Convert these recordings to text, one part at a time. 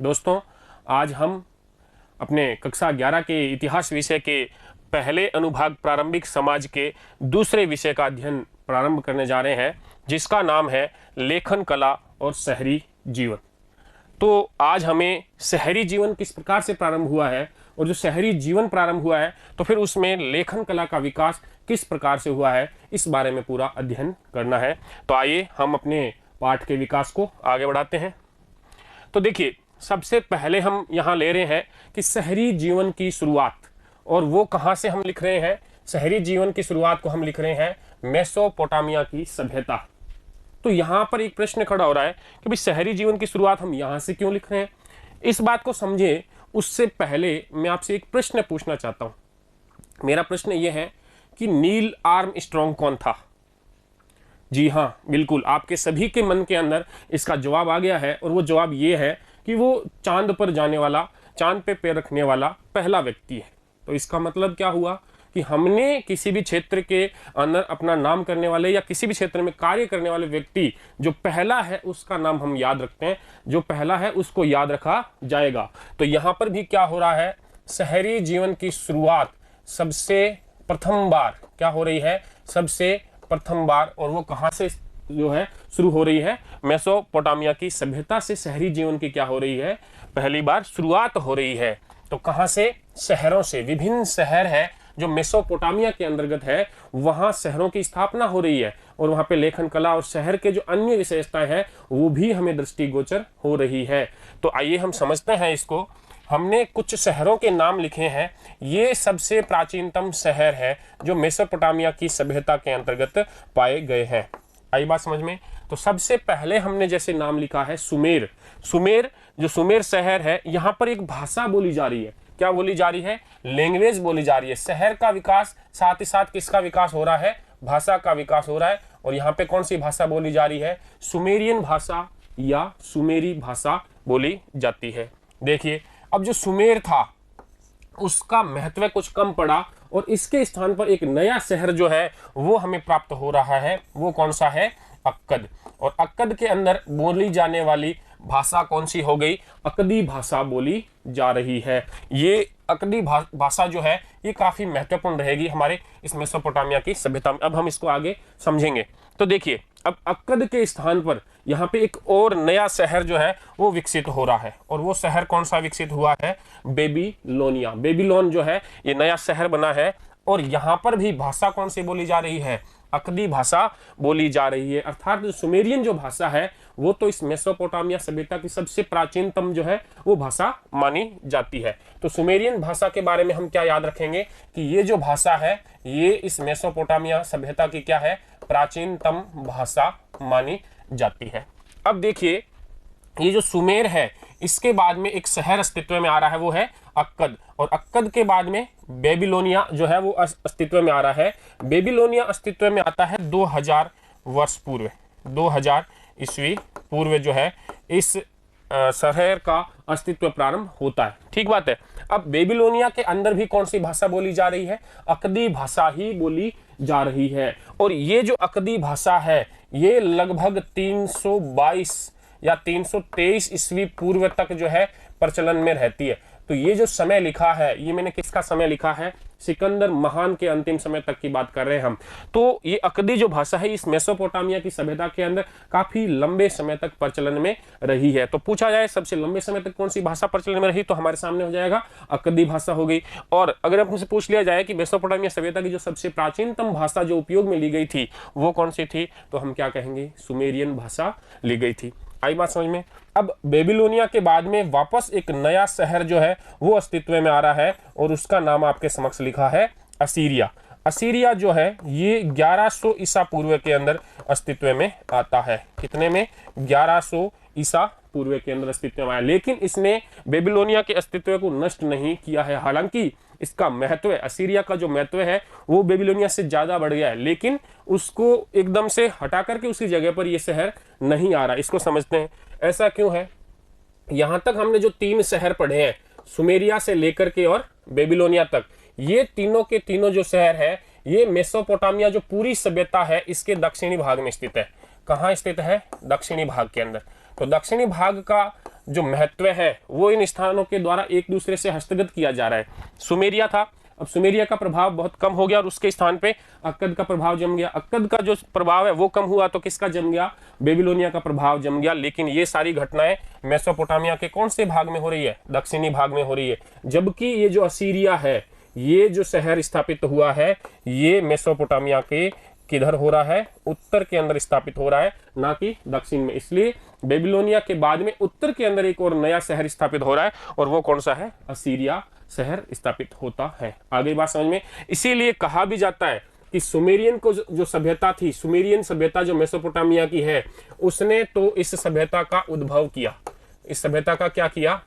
दोस्तों, आज हम अपने कक्षा 11 के इतिहास विषय के पहले अनुभाग प्रारंभिक समाज के दूसरे विषय का अध्ययन प्रारंभ करने जा रहे हैं, जिसका नाम है लेखन कला और शहरी जीवन। तो आज हमें शहरी जीवन किस प्रकार से प्रारंभ हुआ है और जो शहरी जीवन प्रारंभ हुआ है तो फिर उसमें लेखन कला का विकास किस प्रकार से हुआ है, इस बारे में पूरा अध्ययन करना है। तो आइए हम अपने पाठ के विकास को आगे बढ़ाते हैं। तो देखिए, सबसे पहले हम यहाँ ले रहे हैं कि शहरी जीवन की शुरुआत, और वो कहाँ से हम लिख रहे हैं। शहरी जीवन की शुरुआत को हम लिख रहे हैं मेसोपोटामिया की सभ्यता। तो यहाँ पर एक प्रश्न खड़ा हो रहा है कि भाई शहरी जीवन की शुरुआत हम यहाँ से क्यों लिख रहे हैं। इस बात को समझे उससे पहले मैं आपसे एक प्रश्न पूछना चाहता हूँ। मेरा प्रश्न ये है कि नील आर्मस्ट्रॉन्ग कौन था। जी हाँ, बिल्कुल, आपके सभी के मन के अंदर इसका जवाब आ गया है, और वो जवाब ये है कि वो चांद पर जाने वाला, चांद पे पैर रखने वाला पहला व्यक्ति है। तो इसका मतलब क्या हुआ कि हमने किसी भी क्षेत्र के अंदर अपना नाम करने वाले या किसी भी क्षेत्र में कार्य करने वाले व्यक्ति जो पहला है उसका नाम हम याद रखते हैं, जो पहला है उसको याद रखा जाएगा। तो यहाँ पर भी क्या हो रहा है, शहरी जीवन की शुरुआत सबसे प्रथम बार क्या हो रही है, सबसे प्रथम बार, और वो कहाँ से जो है शुरू हो रही है, मेसोपोटामिया की सभ्यता से शहरी जीवन की क्या हो रही है, पहली बार शुरुआत हो रही है। तो कहाँ से, शहरों से। विभिन्न शहर है जो मेसोपोटामिया के अंतर्गत है, वहां शहरों की स्थापना हो रही है, और वहां पे लेखन कला और शहर के जो अन्य विशेषताएं हैं वो भी हमें दृष्टिगोचर हो रही है। तो आइए हम समझते हैं इसको। हमने कुछ शहरों के नाम लिखे हैं। ये सबसे प्राचीनतम शहर है जो मेसोपोटामिया की सभ्यता के अंतर्गत पाए गए हैं। आई बात समझ में। तो सबसे पहले हमने जैसे नाम लिखा है सुमेर। सुमेर, जो सुमेर शहर है, यहाँ पर एक भाषा बोली जा रही है। क्या बोली जा रही है, लैंग्वेज बोली जा रही है। शहर का विकास साथ ही साथ किसका विकास हो रहा है, भाषा का विकास हो रहा है। और यहाँ पे कौन सी भाषा बोली जा रही है, सुमेरियन भाषा या सुमेरी भाषा बोली जाती है। देखिए, अब जो सुमेर था उसका महत्व कुछ कम पड़ा, और इसके स्थान पर एक नया शहर जो है वो हमें प्राप्त हो रहा है। वो कौन सा है, अक्कद। और अक्कद के अंदर बोली जाने वाली भाषा कौन सी हो गई, अक्कदी भाषा बोली जा रही है। ये अक्कदी भाषा जो है ये काफी महत्वपूर्ण रहेगी हमारे इस मेसोपोटामिया की सभ्यता में। अब हम इसको आगे समझेंगे। तो देखिए, अब अक्कद के स्थान पर यहाँ पे एक और नया शहर जो है वो विकसित हो रहा है, और वो शहर कौन सा विकसित हुआ है, बेबीलोनिया। बेबीलोन जो है ये नया शहर बना है, और यहाँ पर भी भाषा कौन सी बोली जा रही है, अक्कदी भाषा बोली जा रही है। अर्थात सुमेरियन जो भाषा है वो तो इस मेसोपोटामिया सभ्यता की सबसे प्राचीनतम जो है वो भाषा मानी जाती है। तो सुमेरियन भाषा के बारे में हम क्या याद रखेंगे कि ये जो भाषा है ये इस मेसोपोटामिया सभ्यता की क्या है, प्राचीनतम भाषा मानी जाती है। अब देखिए, ये जो सुमेर है इसके बाद में एक शहर अस्तित्व में आ रहा है, वो है अक्कद। और अक्कद के बाद में बेबीलोनिया जो है वो अस्तित्व में आ रहा है। बेबीलोनिया अस्तित्व में आता है 2000 वर्ष पूर्व, 2000 ईस्वी पूर्व जो है इस शहर का अस्तित्व प्रारंभ होता है। ठीक बात है। अब बेबीलोनिया के अंदर भी कौन सी भाषा बोली जा रही है, अक्कदी भाषा ही बोली जा रही है। और ये जो अक्कदी भाषा है ये लगभग 322 या 323 ईस्वी पूर्व तक जो है प्रचलन में रहती है। तो ये जो समय लिखा है ये मैंने किसका समय लिखा है, सिकंदर महान के अंतिम समय तक की बात कर रहे हैं हम। तो ये अक्कदी जो भाषा है इस मेसोपोटामिया की सभ्यता के अंदर काफी लंबे समय तक प्रचलन में रही है। तो पूछा जाए सबसे लंबे समय तक कौन सी भाषा प्रचलन में रही, तो हमारे सामने हो जाएगा अक्कदी भाषा हो गई। और अगर हमसे पूछ लिया जाए कि मेसोपोटामिया सभ्यता की जो सबसे प्राचीनतम भाषा जो उपयोग में ली गई थी वो कौन सी थी, तो हम क्या कहेंगे, सुमेरियन भाषा ली गई थी। आई बात समझ में। अब बेबीलोनिया के बाद में वापस एक नया शहर जो है वो अस्तित्व में आ रहा है, और उसका नाम आपके समक्ष लिखा है असीरिया। असीरिया जो है ये 1100 ईसा पूर्व के अंदर अस्तित्व में आता है। कितने में, 1100 ईसा पूर्व के अंदर अस्तित्व में आया। लेकिन इसने बेबीलोनिया के अस्तित्व को नष्ट नहीं किया है। हालांकि इसका महत्व, असीरिया का जो महत्व है वो बेबीलोनिया से ज्यादा बढ़ गया है, लेकिन उसको एकदम से हटा करके उसकी जगह पर ये शहर नहीं आ रहा। इसको समझते हैं ऐसा क्यों है। यहां तक हमने जो 3 शहर पढ़े हैं, सुमेरिया से लेकर के और बेबीलोनिया तक, ये तीनों के तीनों जो शहर है ये मेसोपोटामिया जो पूरी सभ्यता है इसके दक्षिणी भाग में स्थित है। कहाँ स्थित है, दक्षिणी भाग के अंदर। तो दक्षिणी भाग का जो महत्व है वो इन स्थानों के द्वारा एक दूसरे से हस्तगत किया जा रहा है। सुमेरिया था, अब सुमेरिया का प्रभाव बहुत कम हो गया और उसके स्थान पे अक्कद का प्रभाव जम गया। अक्कद का जो प्रभाव है वो कम हुआ तो किसका जम गया? बेबीलोनिया का प्रभाव जम गया। लेकिन ये सारी घटनाएं मेसोपोटामिया के कौन से भाग में हो रही है? दक्षिणी भाग में हो रही है। जबकि ये जो असीरिया है, ये जो शहर स्थापित हुआ है, ये मेसोपोटामिया के किधर हो रहा है? उत्तर के अंदर स्थापित हो रहा है, ना कि दक्षिण में। इसलिए बेबीलोनिया के बाद में उत्तर के अंदर एक और नया शहर स्थापित हो रहा है, और वो कौन सा है? असीरिया शहर स्थापित होता है। आगे बात समझ में? इसीलिए कहा भी जाता है कि सुमेरियन को जो सभ्यता थी, सुमेरियन सभ्यता जो मेसोपोटामिया की है, उसने तो इस सभ्यता का उद्भव किया। इस सभ्यता का क्या किया?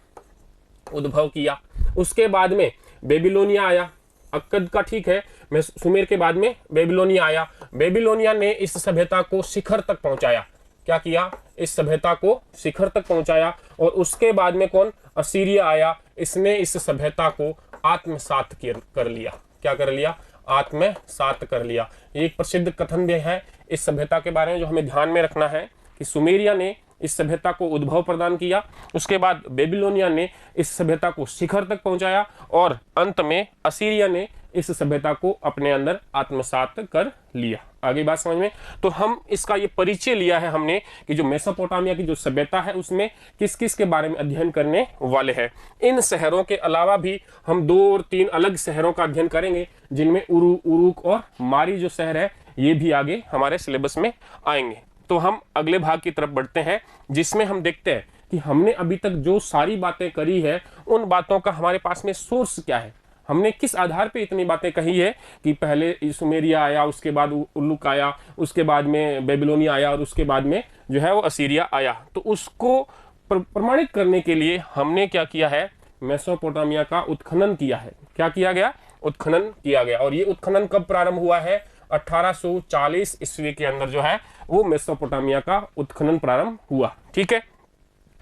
उद्भव किया। उसके बाद में बेबीलोनिया आया। अक्कद का ठीक है, मैं सुमेर के बाद में बेबीलोनिया आया। बेबीलोनिया ने इस सभ्यता को शिखर तक पहुंचाया। क्या किया? इस सभ्यता को शिखर तक पहुंचाया। और उसके बाद में कौन? असीरिया आया। इसने इस सभ्यता को आत्मसात कर लिया। क्या कर लिया? आत्मसात कर लिया। एक प्रसिद्ध कथन भी है इस सभ्यता के बारे में जो हमें ध्यान में रखना है कि सुमेरिया ने इस सभ्यता को उद्भव प्रदान किया, उसके बाद बेबीलोनिया ने इस सभ्यता को शिखर तक पहुंचाया, और अंत में असीरिया ने इस सभ्यता को अपने अंदर आत्मसात कर लिया। आगे बात समझ में? तो हम इसका ये परिचय लिया है हमने कि जो मेसोपोटामिया की जो सभ्यता है उसमें किस किस के बारे में अध्ययन करने वाले हैं। इन शहरों के अलावा भी हम 2 और 3 अलग शहरों का अध्ययन करेंगे, जिनमें उरुक और मारी जो शहर है ये भी आगे हमारे सिलेबस में आएंगे। तो हम अगले भाग की तरफ बढ़ते हैं, जिसमें हम देखते हैं कि हमने अभी तक जो सारी बातें करी है उन बातों का हमारे पास में सोर्स क्या है। हमने किस आधार पे इतनी बातें कही है कि पहले सुमेरिया आया, उसके बाद उल्लुक आया, उसके बाद में बेबीलोनिया आया, और उसके बाद में जो है वो असीरिया आया। तो उसको प्रमाणित करने के लिए हमने क्या किया है? मेसोपोटामिया का उत्खनन किया है। क्या किया गया? उत्खनन किया गया। और ये उत्खनन कब प्रारंभ हुआ है? 1840 ईस्वी के अंदर जो है वो मेसोपोटामिया का उत्खनन प्रारंभ हुआ। ठीक है,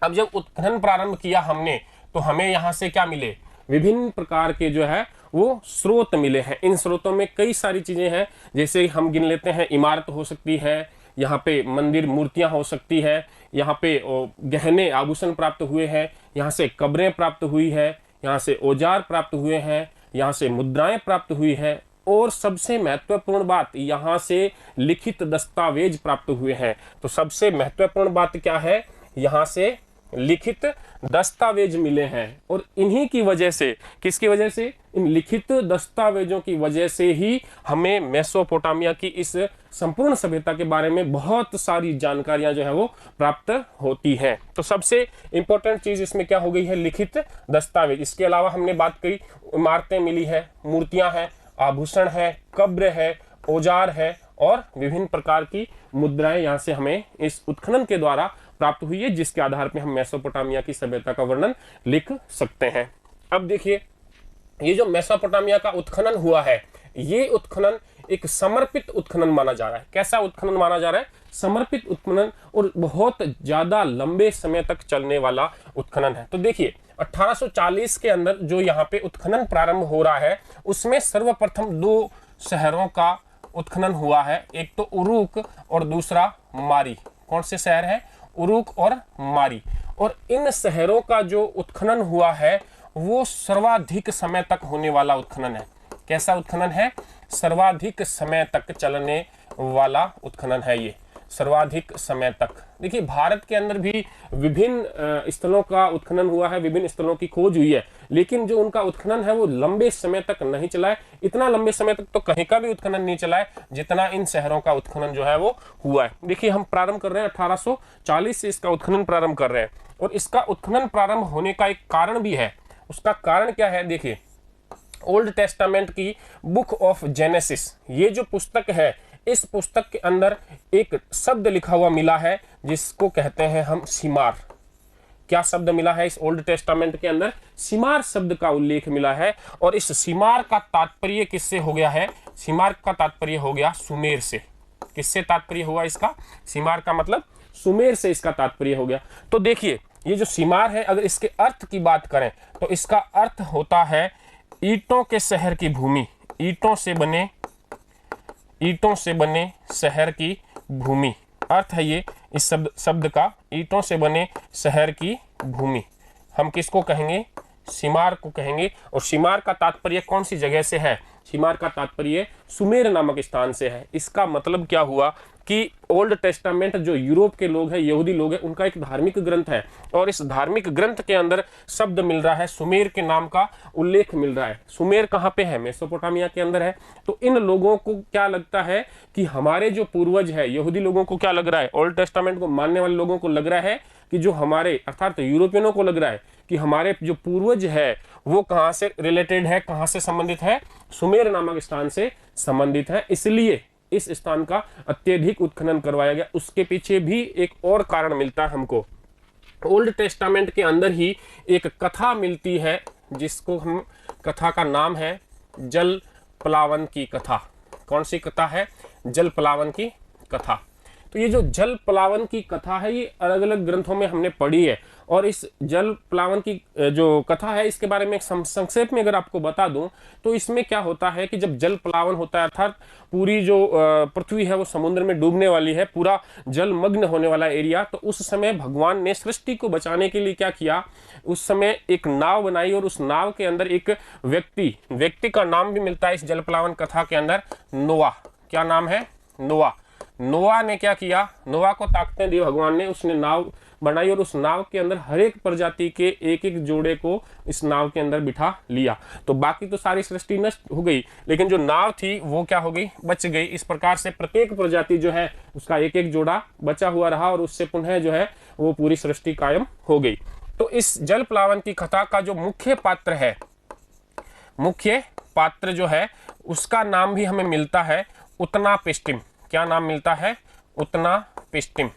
अब जब उत्खनन प्रारंभ किया हमने, तो हमें यहाँ से क्या मिले? विभिन्न प्रकार के जो है वो स्रोत मिले हैं। इन स्रोतों में कई सारी चीजें हैं, जैसे हम गिन लेते हैं, इमारत हो सकती है, यहाँ पे मंदिर मूर्तियां हो सकती है, यहाँ पे गहने आभूषण प्राप्त हुए हैं, यहाँ से कब्रें प्राप्त हुई है, यहाँ से औजार प्राप्त हुए हैं, यहाँ से मुद्राएं प्राप्त हुई है, और सबसे महत्वपूर्ण बात, यहाँ से लिखित दस्तावेज प्राप्त हुए हैं। तो सबसे महत्वपूर्ण बात क्या है? यहाँ से लिखित दस्तावेज मिले हैं। और इन्हीं की वजह से, किसकी वजह से? इन लिखित दस्तावेजों की वजह से ही हमें मेसोपोटामिया की इस संपूर्ण सभ्यता के बारे में बहुत सारी जानकारियां जो है वो प्राप्त होती हैं। तो सबसे इंपॉर्टेंट चीज इसमें क्या हो गई है? लिखित दस्तावेज। इसके अलावा हमने बात करी, इमारतें मिली है, मूर्तियां हैं, आभूषण है, कब्र है, औजार है, और विभिन्न प्रकार की मुद्राएं यहाँ से हमें इस उत्खनन के द्वारा प्राप्त हुई है, जिसके आधार पर हम मेसोपोटामिया की सभ्यता का वर्णन लिख सकते हैं। अब देखिए, ये जो मेसोपोटामिया का उत्खनन हुआ है, ये उत्खनन एक समर्पित उत्खनन माना जा रहा है। कैसा उत्खनन माना जा रहा है? समर्पित उत्खनन, और बहुत ज्यादा लंबे समय तक चलने वाला उत्खनन है। तो देखिए, 1840 के अंदर जो यहाँ पे उत्खनन प्रारंभ हो रहा है, उसमें सर्वप्रथम 2 शहरों का उत्खनन हुआ है। एक तो उरुक और दूसरा मारी। कौन से शहर है? उरुक और मारी। और इन शहरों का जो उत्खनन हुआ है वो सर्वाधिक समय तक होने वाला उत्खनन है। कैसा उत्खनन है? सर्वाधिक समय तक चलने वाला उत्खनन है ये, सर्वाधिक समय तक। देखिए, भारत के अंदर भी विभिन्न स्थलों का उत्खनन हुआ है, विभिन्न स्थलों की खोज हुई है, लेकिन जो उनका उत्खनन है वो लंबे समय तक नहीं चला है। इतना लंबे समय तक तो कहीं का भी उत्खनन नहीं चला है जितना इन शहरों का उत्खनन जो है वो हुआ है। देखिए, हम प्रारंभ कर रहे हैं 1840 से इसका उत्खनन प्रारंभ कर रहे हैं, और इसका उत्खनन प्रारंभ होने का एक कारण भी है। उसका कारण क्या है? देखिए, ओल्ड टेस्टामेंट की बुक ऑफ जेनेसिस, ये जो पुस्तक है, इस पुस्तक के अंदर एक शब्द लिखा हुआ मिला है जिसको कहते हैं हम सिमार। क्या शब्द मिला है इस ओल्ड टेस्टामेंट के अंदर? सिमार शब्द का उल्लेख मिला है। और इस सिमार का तात्पर्य किससे हो गया है? सिमार का तात्पर्य हो गया सुमेर से। किससे तात्पर्य हुआ इसका? सिमार का मतलब सुमेर से इसका तात्पर्य हो गया। तो देखिए, ये जो सिमार है, अगर इसके अर्थ की बात करें तो इसका अर्थ होता है ईंटों के शहर की भूमि, ईंटों से बने शहर की भूमि। अर्थ है ये इस शब्द का, ईंटों से बने शहर की भूमि। हम किसको कहेंगे? शिमार को कहेंगे। और शिमार का तात्पर्य कौन सी जगह से है? शिमार का तात्पर्य सुमेर नामक स्थान से है। इसका मतलब क्या हुआ कि ओल्ड टेस्टामेंट जो यूरोप के लोग हैं, यहूदी लोग हैं, उनका एक धार्मिक ग्रंथ है और इस धार्मिक ग्रंथ के अंदर शब्द मिल रहा है, सुमेर के नाम का उल्लेख मिल रहा है। सुमेर कहाँ पे है? मेसोपोटामिया के अंदर है। तो इन लोगों को क्या लगता है कि हमारे जो पूर्वज है, यहूदी लोगों को क्या लग रहा है, ओल्ड टेस्टामेंट को मानने वाले लोगों को लग रहा है कि जो हमारे अर्थात यूरोपियनों को लग रहा है कि हमारे जो पूर्वज है वो कहाँ से रिलेटेड है, कहाँ से संबंधित है? सुमेर नामक स्थान से संबंधित है। इसलिए इस स्थान का अत्यधिक उत्खनन करवाया गया। उसके पीछे भी एक और कारण मिलता है हमको। ओल्ड टेस्टामेंट के अंदर ही एक कथा मिलती है जिसको हम, कथा का नाम है जल प्लावन की कथा। कौन सी कथा है? जल प्लावन की कथा। तो ये जो जल प्लावन की कथा है ये अलग अलग ग्रंथों में हमने पढ़ी है और इस जल प्लावन की जो कथा है इसके बारे में संक्षेप में अगर आपको बता दूं तो इसमें क्या होता है कि जब जल प्लावन होता है अर्थात पूरी जो पृथ्वी है वो समुद्र में डूबने वाली है, पूरा जलमग्न होने वाला एरिया, तो उस समय भगवान ने सृष्टि को बचाने के लिए क्या किया? उस समय एक नाव बनाई और उस नाव के अंदर एक व्यक्ति का नाम भी मिलता है इस जल प्लावन कथा के अंदर, नोआ। क्या नाम है? नोआ। नोआ ने क्या किया? नोआ को ताकतें दी भगवान ने, उसने नाव बनाई और उस नाव के अंदर हर एक प्रजाति के एक एक जोड़े को इस नाव के अंदर बिठा लिया। तो बाकी तो सारी सृष्टि नष्ट हो गई लेकिन जो नाव थी वो क्या हो गई? बच गई। इस प्रकार से प्रत्येक प्रजाति जो है उसका एक एक जोड़ा बचा हुआ रहा और उससे पुनः जो है वो पूरी सृष्टि कायम हो गई। तो इस जल प्लावन की कथा का जो मुख्य पात्र है, मुख्य पात्र जो है उसका नाम भी हमें मिलता है उत्नापिष्टिम। क्या नाम मिलता है? उत्नापिष्टिम।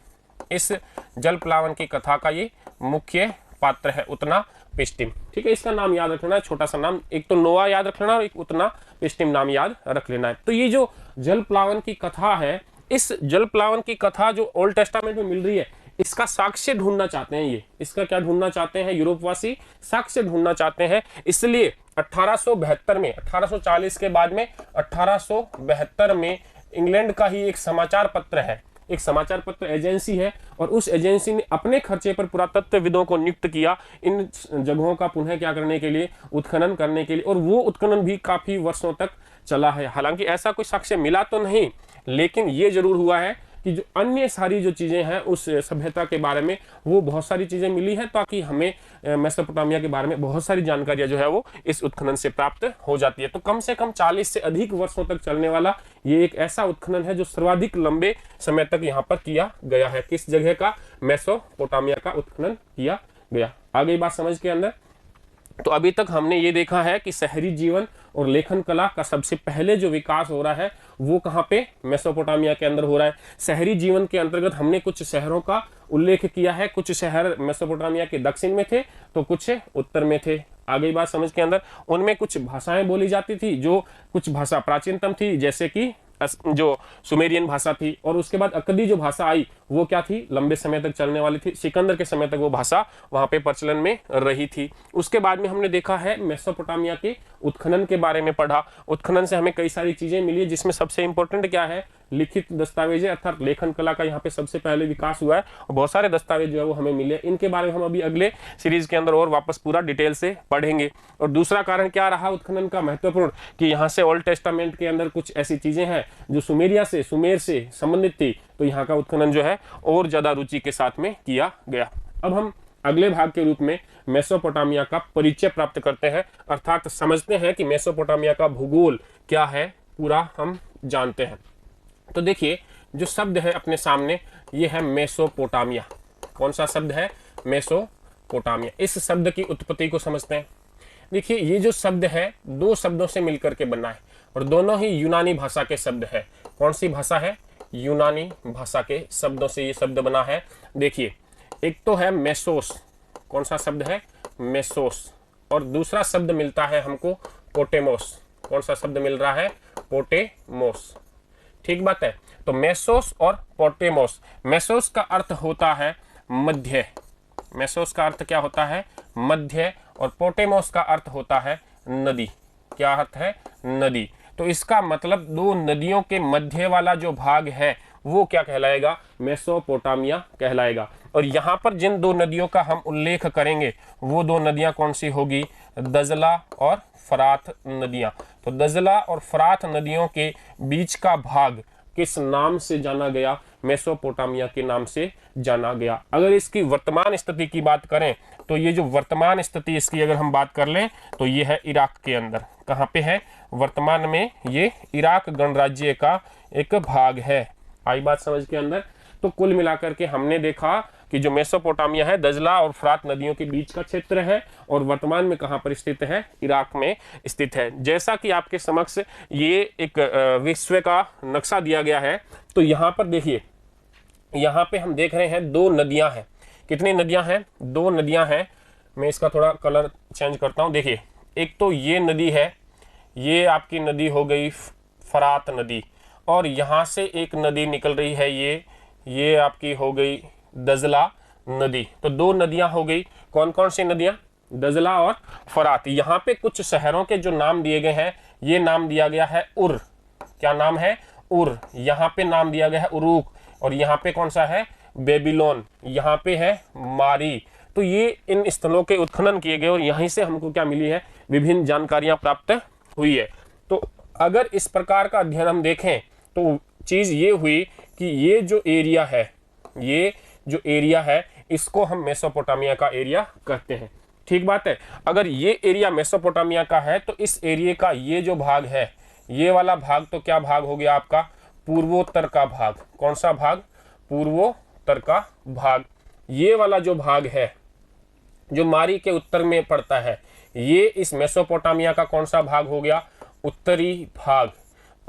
इस जल प्लावन की कथा का ये मुख्य पात्र है उत्नापिष्टिम। ठीक है, इसका नाम याद रखना है, छोटा सा नाम, एक तो नोआ याद रखना और एक उत्नापिष्टिम नाम याद रख लेना है। तो ये जो जल प्लावन की कथा है, इस जल प्लावन की कथा जो ओल्ड टेस्टामेंट में मिल रही है इसका साक्ष्य ढूंढना चाहते हैं। ये इसका क्या ढूंढना चाहते हैं? यूरोपवासी साक्ष्य ढूंढना चाहते हैं। इसलिए 1872 में, 1840 के बाद में 1872 में इंग्लैंड का ही एक समाचार पत्र है, एक समाचार पत्र एजेंसी है और उस एजेंसी ने अपने खर्चे पर पुरातत्वविदों को नियुक्त किया इन जगहों का पुनः क्या करने के लिए? उत्खनन करने के लिए। और वो उत्खनन भी काफी वर्षों तक चला है। हालांकि ऐसा कोई साक्ष्य मिला तो नहीं, लेकिन ये जरूर हुआ है कि जो अन्य सारी जो चीज़ें हैं उस सभ्यता के बारे में वो बहुत सारी चीज़ें मिली है, ताकि हमें मेसोपोटामिया के बारे में बहुत सारी जानकारियां जो है वो इस उत्खनन से प्राप्त हो जाती है। तो कम से कम 40 से अधिक वर्षों तक चलने वाला ये एक ऐसा उत्खनन है जो सर्वाधिक लंबे समय तक यहाँ पर किया गया है। किस जगह का? मेसोपोटामिया का उत्खनन किया गया। आ गई बात समझ के अंदर? तो अभी तक हमने ये देखा है कि शहरी जीवन और लेखन कला का सबसे पहले जो विकास हो रहा है वो कहाँ पे? मेसोपोटामिया के अंदर हो रहा है। शहरी जीवन के अंतर्गत हमने कुछ शहरों का उल्लेख किया है। कुछ शहर मेसोपोटामिया के दक्षिण में थे तो कुछ उत्तर में थे। आ गई बात समझ के अंदर? उनमें कुछ भाषाएं बोली जाती थी, जो कुछ भाषा प्राचीनतम थी जैसे कि जो सुमेरियन भाषा थी, और उसके बाद अक्कदी जो भाषा आई वो क्या थी? लंबे समय तक चलने वाली थी। सिकंदर के समय तक वो भाषा वहां पे प्रचलन में रही थी। उसके बाद में हमने देखा है मेसोपोटामिया के उत्खनन के बारे में पढ़ा। उत्खनन से हमें कई सारी चीजें मिली जिसमें सबसे इंपॉर्टेंट क्या है? लिखित दस्तावेजें अर्थात लेखन कला का यहाँ पे सबसे पहले विकास हुआ है और बहुत सारे दस्तावेज जो है वो हमें मिले। इनके बारे में हम अभी अगले सीरीज के अंदर और वापस पूरा डिटेल से पढ़ेंगे। और दूसरा कारण क्या रहा उत्खनन का महत्वपूर्ण? कि यहाँ से ओल्ड टेस्टामेंट के अंदर कुछ ऐसी चीजें हैं जो सुमेर से संबंधित थी, तो यहाँ का उत्खनन जो है और ज्यादा रुचि के साथ में किया गया। अब हम अगले भाग के रूप में मेसोपोटामिया का परिचय प्राप्त करते हैं, अर्थात समझते हैं कि मेसोपोटामिया का भूगोल क्या है पूरा हम जानते हैं। तो देखिए जो शब्द है अपने सामने ये है मेसोपोटामिया। कौन सा शब्द है? मेसोपोटामिया। इस शब्द की उत्पत्ति को समझते हैं। देखिए ये जो शब्द है दो शब्दों से मिलकर के बना है और दोनों ही यूनानी भाषा के शब्द है। कौन सी भाषा है? यूनानी भाषा के शब्दों से ये शब्द बना है। देखिए एक तो है मेसोस। कौन सा शब्द है? मेसोस। और दूसरा शब्द मिलता है हमको पोटेमोस। कौन सा शब्द मिल रहा है? पोटेमोस। ठीक बात है। तो मेसोस और पोटेमोस। मेसोस का अर्थ होता है मध्य। मेसोस का अर्थ क्या होता है? मध्य। और पोटेमोस का अर्थ होता है नदी। क्या अर्थ है? नदी। तो इसका मतलब दो नदियों के मध्य वाला जो भाग है वो क्या कहलाएगा, मेसोपोटामिया कहलाएगा। और यहाँ पर जिन दो नदियों का हम उल्लेख करेंगे वो दो नदियाँ कौन सी होगी, दजला और फरात नदियाँ। तो दजला और फरात नदियों के बीच का भाग किस नाम से जाना गया, मेसोपोटामिया के नाम से जाना गया। अगर इसकी वर्तमान स्थिति की बात करें तो ये जो वर्तमान स्थिति इसकी अगर हम बात कर लें तो ये है इराक के अंदर। कहाँ पे है, वर्तमान में ये इराक गणराज्य का एक भाग है। आई बात समझ के अंदर। तो कुल मिलाकर के हमने देखा कि जो मेसोपोटामिया है दजला और फरात नदियों के बीच का क्षेत्र है और वर्तमान में कहाँ पर स्थित है, इराक में स्थित है। जैसा कि आपके समक्ष ये एक विश्व का नक्शा दिया गया है, तो यहाँ पर देखिए, यहाँ पे हम देख रहे हैं दो नदियाँ हैं। कितनी नदियाँ हैं, दो नदियाँ हैं। मैं इसका थोड़ा कलर चेंज करता हूँ। देखिए, एक तो ये नदी है, ये आपकी नदी हो गई फरात नदी, और यहाँ से एक नदी निकल रही है, ये आपकी हो गई दजला नदी। तो दो नदियां हो गई। कौन कौन सी नदियां, दजला और फरात। यहाँ पे कुछ शहरों के जो नाम दिए गए हैं, ये नाम दिया गया है उर। क्या नाम है, उर। यहाँ पे नाम दिया गया है उरूक, और यहाँ पे कौन सा है, बेबीलोन। यहाँ पे है मारी। तो ये इन स्थलों के उत्खनन किए गए और यहीं से हमको क्या मिली है, विभिन्न जानकारियां प्राप्त हुई है। तो अगर इस प्रकार का अध्ययन हम देखें तो चीज ये हुई कि ये जो एरिया है, ये जो एरिया है इसको हम मेसोपोटामिया का एरिया कहते हैं। ठीक बात है। अगर ये एरिया मेसोपोटामिया का है तो इस एरिया का ये जो भाग है, ये वाला भाग तो क्या भाग हो गया आपका, पूर्वोत्तर का भाग। कौन सा भाग, पूर्वोत्तर का भाग। ये वाला जो भाग है जो मारी के उत्तर में पड़ता है, ये इस मेसोपोटामिया का कौन सा भाग हो गया, उत्तरी भाग।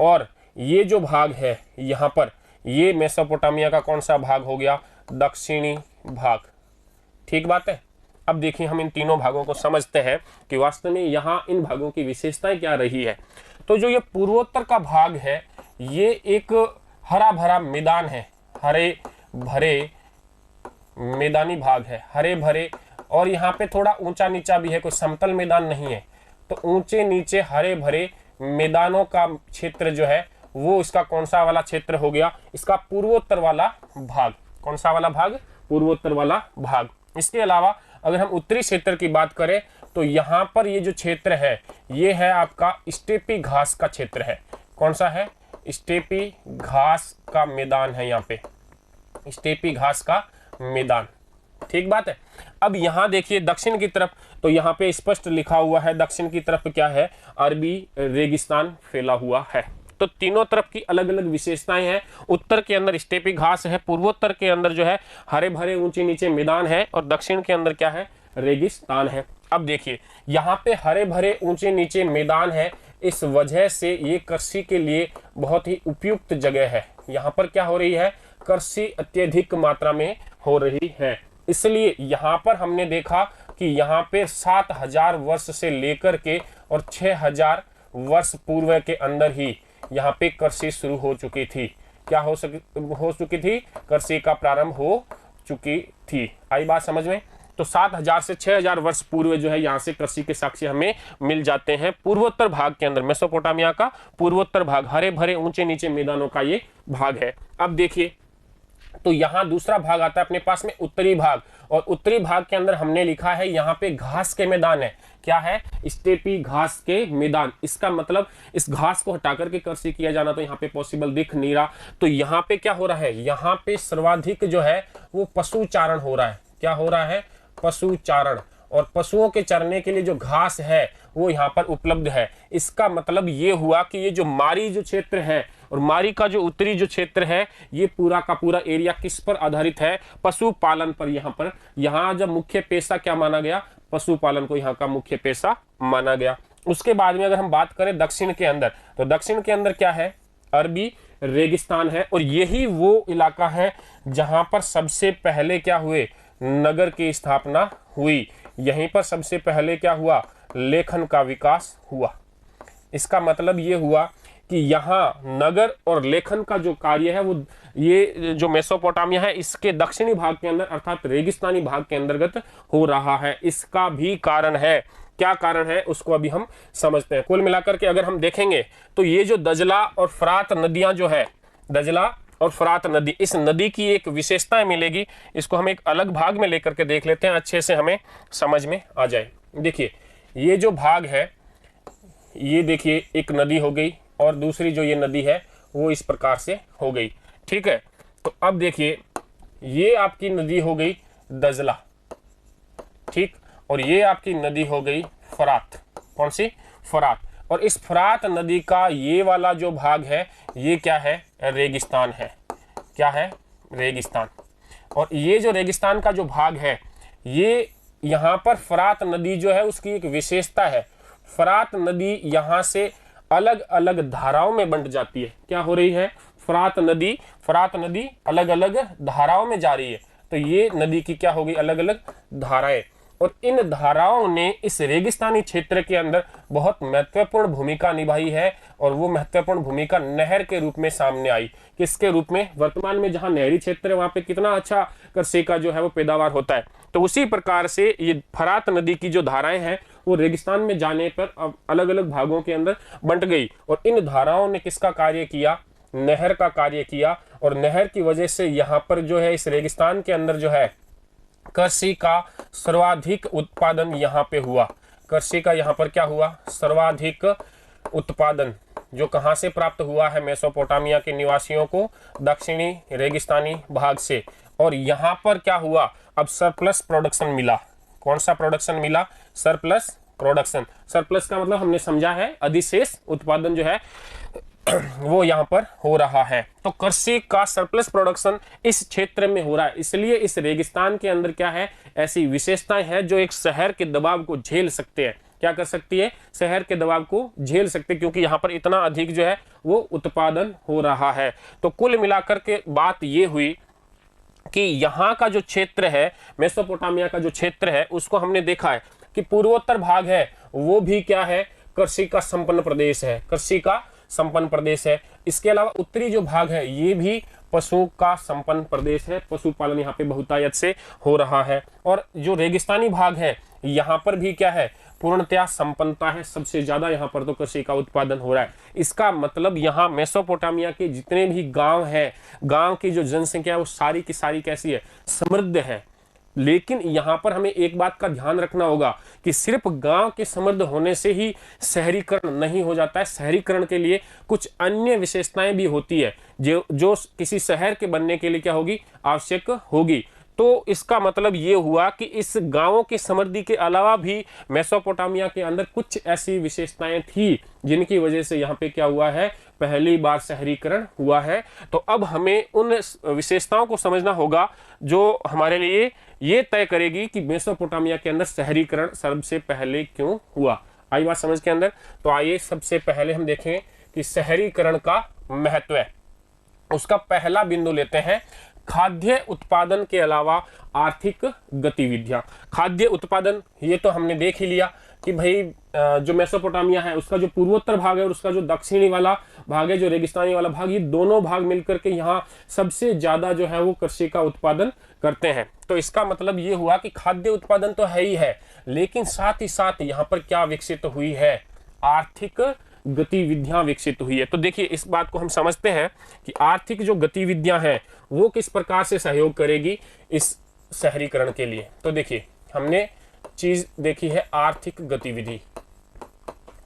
और ये जो भाग है यहाँ पर, ये मेसोपोटामिया का कौन सा भाग हो गया, दक्षिणी भाग। ठीक बात है। अब देखिए हम इन तीनों भागों को समझते हैं कि वास्तव में यहाँ इन भागों की विशेषताएं क्या रही है। तो जो ये पूर्वोत्तर का भाग है, ये एक हरा भरा मैदान है, हरे भरे मैदानी भाग है, हरे भरे। और यहाँ पे थोड़ा ऊंचा नीचा भी है, कोई समतल मैदान नहीं है। तो ऊंचे नीचे हरे भरे मैदानों का क्षेत्र जो है वो इसका कौन सा वाला क्षेत्र हो गया, इसका पूर्वोत्तर वाला भाग। कौन सा वाला भाग, पूर्वोत्तर वाला भाग। इसके अलावा अगर हम उत्तरी क्षेत्र की बात करें तो यहाँ पर ये जो क्षेत्र है ये है आपका स्टेपी घास का क्षेत्र है। कौन सा है, स्टेपी घास का मैदान है, यहाँ पे स्टेपी घास का मैदान। ठीक बात है। अब यहाँ देखिए दक्षिण की तरफ, तो यहाँ पे स्पष्ट लिखा हुआ है दक्षिण की तरफ क्या है, अरबी रेगिस्तान फैला हुआ है। तो तीनों तरफ की अलग अलग विशेषताएं हैं। उत्तर के अंदर स्टेपी घास है, पूर्वोत्तर के अंदर जो है हरे भरे ऊंचे नीचे मैदान है, और दक्षिण के अंदर क्या है, रेगिस्तान है। अब देखिए यहाँ पे हरे भरे ऊंचे नीचे मैदान है, इस वजह से ये कृषि के लिए बहुत ही उपयुक्त जगह है। यहाँ पर क्या हो रही है, कृषि अत्यधिक मात्रा में हो रही है। इसलिए यहाँ पर हमने देखा कि यहाँ पे 7000 वर्ष से लेकर के और 6000 वर्ष पूर्व के अंदर ही यहाँ पे कृषि शुरू हो चुकी थी। क्या हो चुकी थी, कृषि का प्रारंभ हो चुकी थी। आई बात समझ में। तो 7000 से 6000 वर्ष पूर्व जो है यहाँ से कृषि के साक्ष्य हमें मिल जाते हैं। पूर्वोत्तर भाग के अंदर, मेसोपोटामिया का पूर्वोत्तर भाग, हरे भरे ऊंचे नीचे मैदानों का ये भाग है। अब देखिए तो यहाँ दूसरा भाग आता है अपने पास में, उत्तरी भाग। और उत्तरी भाग के अंदर हमने लिखा है यहाँ पे घास के मैदान है। क्या है, स्टेपी घास के मैदान। इसका मतलब इस घास को हटा करके कृषि किया जाना तो यहाँ पे पॉसिबल दिख नहीं रहा। तो यहाँ पे क्या हो रहा है, यहाँ पे सर्वाधिक जो है वो पशुचारण हो रहा है। क्या हो रहा है, पशुचारण। और पशुओं के चरने के लिए जो घास है वो यहाँ पर उपलब्ध है। इसका मतलब ये हुआ कि ये जो मारी जो क्षेत्र है और मारी का जो उत्तरी जो क्षेत्र है, ये पूरा का पूरा एरिया किस पर आधारित है, पशुपालन पर। यहाँ जब मुख्य पेशा क्या माना गया, पशुपालन को यहाँ का मुख्य पेशा माना गया। उसके बाद में अगर हम बात करें दक्षिण के अंदर, तो दक्षिण के अंदर क्या है, अरबी रेगिस्तान है। और यही वो इलाका है जहां पर सबसे पहले क्या हुए, नगर की स्थापना हुई। यहीं पर सबसे पहले क्या हुआ, लेखन का विकास हुआ। इसका मतलब ये हुआ कि यहाँ नगर और लेखन का जो कार्य है वो ये जो मेसोपोटामिया है इसके दक्षिणी भाग के अंदर अर्थात रेगिस्तानी भाग के अंतर्गत हो रहा है। इसका भी कारण है, क्या कारण है उसको अभी हम समझते हैं। कुल मिलाकर के अगर हम देखेंगे तो ये जो दजला और फरात नदियां जो है, दजला और फरात नदी, इस नदी की एक विशेषता मिलेगी। इसको हम एक अलग भाग में लेकर के देख लेते हैं, अच्छे से हमें समझ में आ जाए। देखिए ये जो भाग है, ये देखिए एक नदी हो गई और दूसरी जो ये नदी है वो इस प्रकार से हो गई, ठीक है। तो अब देखिए ये आपकी नदी हो गई दजला, ठीक, और ये आपकी नदी हो गई फरात। कौन सी? फरात। और इस फरात नदी का ये वाला जो भाग है ये क्या है? रेगिस्तान है। क्या है? रेगिस्तान। और ये जो रेगिस्तान का जो भाग है, ये यहाँ पर फरात नदी जो है उसकी एक विशेषता है। फरात नदी यहाँ से अलग अलग धाराओं में बंट जाती है। क्या हो रही है? फरात नदी अलग अलग धाराओं में जा रही है। तो ये नदी की क्या होगी? अलग अलग धाराएं। और इन धाराओं ने इस रेगिस्तानी क्षेत्र के अंदर बहुत महत्वपूर्ण भूमिका निभाई है, और वो महत्वपूर्ण भूमिका नहर के रूप में सामने आई। किसके रूप में? वर्तमान में जहां नहरी क्षेत्र है वहां पे कितना अच्छा कृषि का जो है वो पैदावार होता है। तो उसी प्रकार से ये फरात नदी की जो धाराएं हैं वो रेगिस्तान में जाने पर अब अलग अलग भागों के अंदर बंट गई, और इन धाराओं ने किसका कार्य किया? नहर का कार्य किया। और नहर की वजह से यहाँ पर जो है इस रेगिस्तान के अंदर जो है कृषि का सर्वाधिक उत्पादन यहाँ पे हुआ। कृषि का यहाँ पर क्या हुआ? सर्वाधिक उत्पादन, जो कहाँ से प्राप्त हुआ है? मेसोपोटामिया के निवासियों को दक्षिणी रेगिस्तानी भाग से। और यहाँ पर क्या हुआ? अब सरप्लस प्रोडक्शन मिला। कौन सा प्रोडक्शन मिला? Surplus production. सरप्लस का मतलब हमने समझा है अधिशेष उत्पादन जो है वो यहाँ पर हो रहा है। तो कृषि का सरप्लस प्रोडक्शन इस क्षेत्र में हो रहा है, इसलिए इस रेगिस्तान के अंदर क्या है? ऐसी विशेषताएं हैं जो एक शहर के दबाव को झेल सकते हैं। क्या कर सकती है? शहर के दबाव को झेल सकते हैं, क्योंकि यहाँ पर इतना अधिक जो है वो उत्पादन हो रहा है। तो कुल मिलाकर के बात ये हुई कि यहाँ का जो क्षेत्र है, मेसोपोटामिया का जो क्षेत्र है, उसको हमने देखा है कि पूर्वोत्तर भाग है वो भी क्या है? कृषि का संपन्न प्रदेश है। कृषि का संपन्न प्रदेश है। इसके अलावा उत्तरी जो भाग है ये भी पशु का संपन्न प्रदेश है। पशुपालन यहाँ पे बहुतायत से हो रहा है। और जो रेगिस्तानी भाग है यहाँ पर भी क्या है? पूर्णतया संपन्नता है। सबसे ज्यादा यहाँ पर तो कृषि का उत्पादन हो रहा है। इसका मतलब यहाँ मेसोपोटामिया के जितने भी गांव हैं, गांव की जो जनसंख्या है वो सारी की सारी कैसी है? समृद्ध है। लेकिन यहाँ पर हमें एक बात का ध्यान रखना होगा कि सिर्फ गांव के समृद्ध होने से ही शहरीकरण नहीं हो जाता है। शहरीकरण के लिए कुछ अन्य विशेषताएं भी होती है जो किसी शहर के बनने के लिए क्या होगी? आवश्यक होगी। तो इसका मतलब ये हुआ कि इस गांवों की समृद्धि के अलावा भी मेसोपोटामिया के अंदर कुछ ऐसी विशेषताएं थी जिनकी वजह से यहाँ पे क्या हुआ है? पहली बार शहरीकरण हुआ है। तो अब हमें उन विशेषताओं को समझना होगा जो हमारे लिए ये तय करेगी कि मेसोपोटामिया के अंदर शहरीकरण सबसे पहले क्यों हुआ। आई बात समझ के अंदर? तो आइए सबसे पहले हम देखें कि शहरीकरण का महत्व है। उसका पहला बिंदु लेते हैं, खाद्य उत्पादन के अलावा आर्थिक गतिविधियां। खाद्य उत्पादन ये तो हमने देख ही लिया कि भाई जो मेसोपोटामिया है उसका जो पूर्वोत्तर भाग है और उसका जो दक्षिणी वाला भाग है, जो रेगिस्तानी वाला भाग, ये दोनों भाग मिलकर के यहाँ सबसे ज्यादा जो है वो कृषि का उत्पादन करते हैं। तो इसका मतलब ये हुआ कि खाद्य उत्पादन तो है ही है, लेकिन साथ ही साथ यहाँ पर क्या विकसित हुई है? आर्थिक गतिविधियां विकसित हुई है। तो देखिए इस बात को हम समझते हैं कि आर्थिक जो गतिविधियां हैं वो किस प्रकार से सहयोग करेगी इस शहरीकरण के लिए। तो देखिए हमने चीज देखी है आर्थिक गतिविधि,